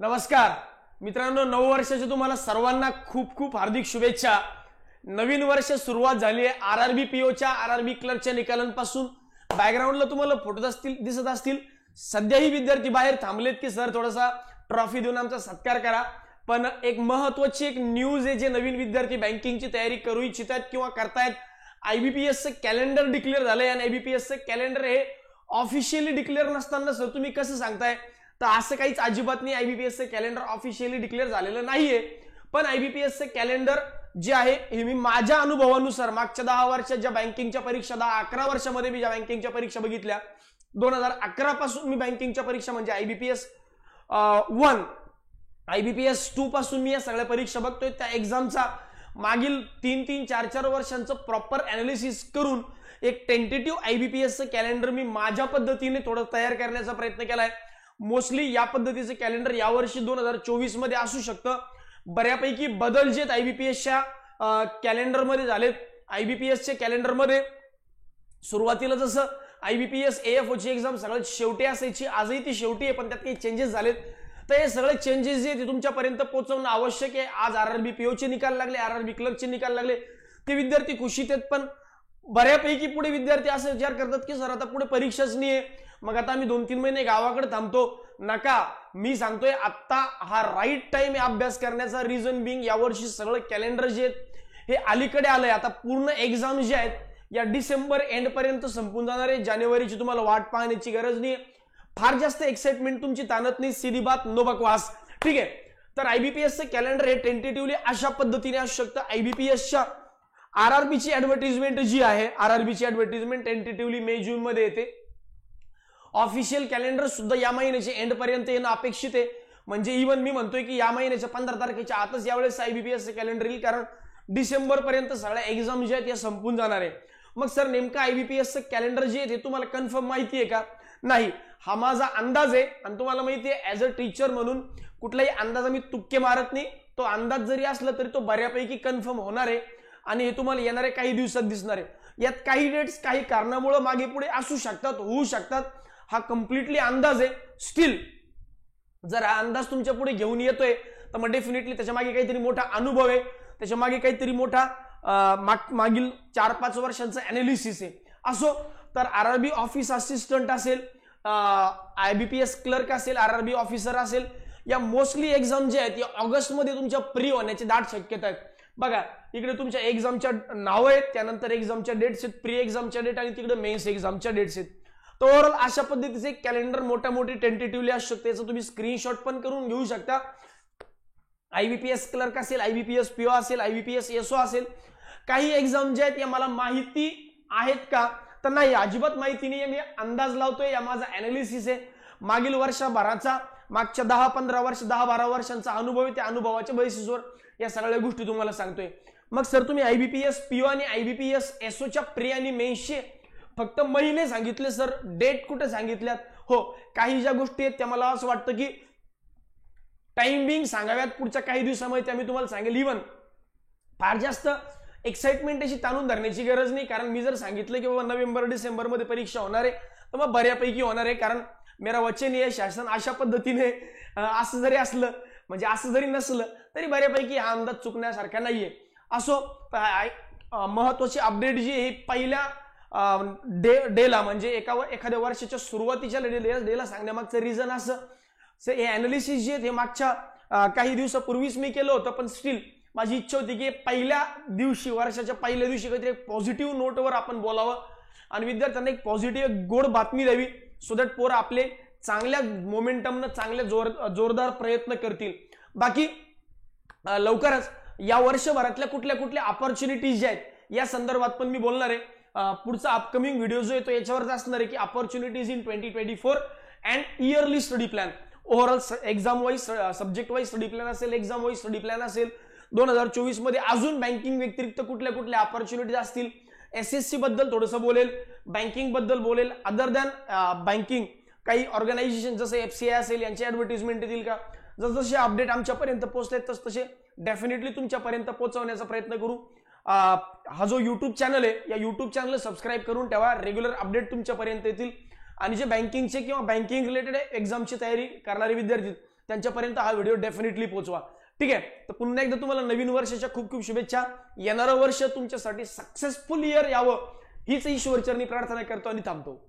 नमस्कार मित्रांनो, नववर्षाच्या तुम्हाला सर्वांना खूप खूप हार्दिक शुभेच्छा। नवीन वर्ष सुरुवात झाली आहे आरआरबी पीओच्या आरआरबी क्लर्कच्या निकालांपासून। बॅकग्राऊंडला तुम्हाला फोटो दिसत असतील। सध्याही विद्यार्थी बाहेर थांबलेत की सर थोडासा ट्रॉफी देऊन आमचा सत्कार करा। पण एक महत्त्वाची एक न्यूज आहे, जे नवीन विद्यार्थी बँकिंगची तयारी करू इच्छितात किंवा करतायत। आयबीपीएस चे कॅलेंडर डिक्लेअर झालंय आणि आयबीपीएस चे कॅलेंडर हे ऑफिशियली डिक्लेअर नसताना सर तुम्ही कसं सांगताय? तर असं काहीच अजिबात नाही। आयबीपीएस चे कॅलेंडर ऑफिशियली डिक्लेअर झालेलं नाहीये, पण आयबीपीएस चे कॅलेंडर जे आहे हे मी माझ्या अनुभवानुसार मागच्या 10 वर्षात ज्या बँकिंगच्या परीक्षा 10-11 वर्षामध्ये मी ज्या बँकिंगच्या परीक्षा बघितल्या, 2011 पासून मी बँकिंगच्या परीक्षा म्हणजे आयबीपीएस 1 आयबीपीएस 2 पासून मी या सगळ्या परीक्षा बघतोय। त्या एक्झामचा मागील 3-3, 4-4 वर्षांचं प्रॉपर अनालिसिस करून एक टेंटेटिव्ह आयबीपीएस चं कॅलेंडर मी माझ्या पद्धतीने थोडं तयार करण्याचा प्रयत्न केलाय। मोस्टली या पद्धतीचे कॅलेंडर यावर्षी 2024 मध्ये असू शकतं। बऱ्यापैकी बदल जे आयबीपीएसच्या कॅलेंडर मध्ये झालेत। आयबीपीएसच्या कॅलेंडर मध्ये सुरुवातीला जसं आयबीपीएस एएफओ ची एक्झाम सगळ्यात शेवटी असायची, आजही ती शेवटी आहे, पण त्यात काही चेंजेस झालेत। तर हे सगळे चेंजेस जे ते तुमच्यापर्यंत पोहोचवणं आवश्यक आहे। आज आरआरबी पीओचे निकाल लागले, आरआरबी क्लर्कचे निकाल लागले, ते विद्यार्थी खुशीत आहेत। पण बऱ्यापैकी पुढे विद्यार्थी असे विचार करतात की सर आता पुढे परीक्षाच नाहीये, मग आता आम्ही 2-3 महिने गावाकडे थांबतो। नका, मी सांगतोय आता हा राईट टाइम आहे अभ्यास करण्याचा। रिझन बिंग यावर्षी सगळं कॅलेंडर जे हे अलीकडे आलंय। आता पूर्ण एक्झाम जे आहेत या डिसेंबर एंड पर्यंत संपून जाणार आहे। जानेवारीची तुम्हाला वाट पाहण्याची गरज नाही, फार जास्त एक्साइटमेंट तुमची ताणत नाही। सीधी बात, नो बकवास, ठीक आहे। तर आयबीपीएस चे कॅलेंडर हे टेंटेटिव्हली अशा पद्धतीने असू शकतं। आयबीपीएसच्या आरआरबीची ऍडव्हर्टाइजमेंट जी आहे, आरआरबीची ऍडव्हर्टाइजमेंट टेंटेटिव्हली मे जून मध्ये येते। ऑफिशियल कॅलेंडर सुद्धा या महिन्याच्या एंड पर्यंत येणं अपेक्षित आहे। म्हणजे इव्हन मी म्हणतोय की या महिन्याच्या 15 तारखेच्या आतच यावेळेस आयबीपीएस चे कॅलेंडर येईल, कारण डिसेंबर पर्यंत सगळ्या एक्झाम जे आहेत या संपून जाणार आहे। मग सर नेमका आयबीपीएस चे कॅलेंडर जे आहे ते तुम्हाला कन्फर्म माहिती आहे का? नाही, हा माझा अंदाज आहे। आणि तुम्हाला माहिती आहे ऍज अ टीचर म्हणून कुठलाही अंदाज मी तुक्के मारत नाही। तो अंदाज जरी असला तरी तो बऱ्यापैकी कन्फर्म होणार आहे आणि हे तुम्हाला येणाऱ्या काही दिवसात दिसणार आहे। यात काही डेट्स काही कारणामुळे मागे पुढे असू शकतात, होऊ शकतात। हा कम्प्लिटली अंदाज आहे। स्टील जर हा अंदाज तुमच्या पुढे घेऊन येतोय तर मग डेफिनेटली त्याच्या मागे काहीतरी मोठा अनुभव आहे, त्याच्या मागे काहीतरी मोठा मागील 4-5 वर्षांचा अनालिसिस आहे। असो, तर आरआरबी ऑफिस असिस्टंट असेल, आयबीपीएस क्लर्क असेल, आरआरबी ऑफिसर असेल, या मोस्टली एक्झाम जे आहेत या ऑगस्ट मध्ये तुमच्या प्री होण्याची दाट शक्यता आहे। बघा इकडे तुमच्या एक्झामच्या नाव आहेत, त्यानंतर एक्झामच्या डेट्स आहेत, प्री एक्झामच्या डेट आणि तिकडे मेन्स एक्झामच्या डेट्स आहेत। तर ओव्हरऑल अशा पद्धतीचे कॅलेंडर मोठी टेंटेटिव्हली असू शकते। याचं तुम्ही स्क्रीनशॉट पण करून घेऊ शकता। आयबीपीएस क्लर्क असेल, आयबीपीएस पीओ असेल, आयबीपीएस एसओ असेल, काही एक्झाम जे आहेत या मला माहिती आहेत का? तर नाही, अजिबात माहिती नाहीये। मी अंदाज लावतोय, या माझा अनालिसिस आहे। मागील वर्षभराचा, मागच्या 10-15 वर्ष 10-12 वर्षांचा अनुभव आहे, त्या अनुभवाच्या बेसिसवर या सगळ्या गोष्टी तुम्हाला सांगतोय। मग सर तुम्ही आयबीपीएस पीओ आणि आयबीपीएस एसओच्या प्री आणि मेन्सचे फक्त महिने सांगितले, सर डेट कुठे सांगितल्यात? हो, काही ज्या गोष्टी आहेत त्या मला असं वाटतं की टाइम बिंग सांगाव्यात पुढच्या काही दिवसामध्ये, त्या मी तुम्हाला सांगेल। इव्हन फार जास्त एक्साइटमेंट अशी ताणून धरण्याची गरज नाही, कारण मी जर सांगितलं की बाबा नोव्हेंबर-डिसेंबर मध्ये परीक्षा होणार आहे तर मग बऱ्यापैकी होणार आहे। कारण मेरा वचन आहे, शासन अशा पद्धतीने असं जरी असलं, म्हणजे असं जरी नसलं तरी बऱ्यापैकी हा अंदाज चुकण्यासारखा नाहीये। असो, महत्वाची अपडेट जी आहे पहिल्या डेला म्हणजे एखाद्या वर्षाच्या सुरुवातीच्या डेला सांगण्यामागचं रिझन असं, हे अनालिसिस जे हे मागच्या काही दिवसापूर्वीच मी केलं होतं, पण स्टील माझी इच्छा होती की पहिल्या दिवशी, वर्षाच्या पहिल्या दिवशी काहीतरी एक पॉझिटिव्ह नोटवर आपण बोलावं आणि विद्यार्थ्यांना एक पॉझिटिव्ह गोड बातमी द्यावी, सो दॅट पोरं आपले चांगल्या मोमेंटमनं चांगल्या जोरदार प्रयत्न करतील। बाकी लवकरच या वर्षभरातल्या कुठल्या अपॉर्च्युनिटीज ज्या आहेत या संदर्भात पण मी बोलणार आहे। पुढचा अपकमिंग व्हिडिओ जो आहे तो याच्यावरच असणार आहे की opportunities in 2024 and yearly study plan. Overall exam wise, subject wise study plan असेल, एक्झाम वाईज स्टडी प्लॅन असेल। 2024 मध्ये अजून बँकिंग व्यतिरिक्त कुठल्या अपॉर्च्युनिटीज असतील, एसएससी बद्दल थोडंसं बोलेल, बँकिंग बद्दल बोलेल, अदर दॅन बँकिंग काही ऑर्गनायझेशन जसं एफसीआय असेल यांची ऍडव्हर्टाइजमेंट येतील का? जसजसे अपडेट आमच्यापर्यंत पोहोचलेत तसे डेफिनेटली तुमच्यापर्यंत पोहोचवण्याचा प्रयत्न करू। हा जो युट्यूब चॅनल आहे या युट्यूब चॅनल सबस्क्राईब करून ठेवा, रेग्युलर अपडेट तुमच्यापर्यंत येतील। आणि जे बँकिंगचे किंवा बँकिंग रिलेटेड एक्झामची तयारी करणारे विद्यार्थी त्यांच्यापर्यंत हा व्हिडिओ डेफिनेटली पोहोचवा. ठीक आहे, तर पुन्हा एकदा तुम्हाला नवीन वर्षाच्या खूप खूप शुभेच्छा. येणारं वर्ष तुमच्यासाठी सक्सेसफुल इयर यावं हीच ईश्वरचरणी प्रार्थना करतो आणि थांबतो.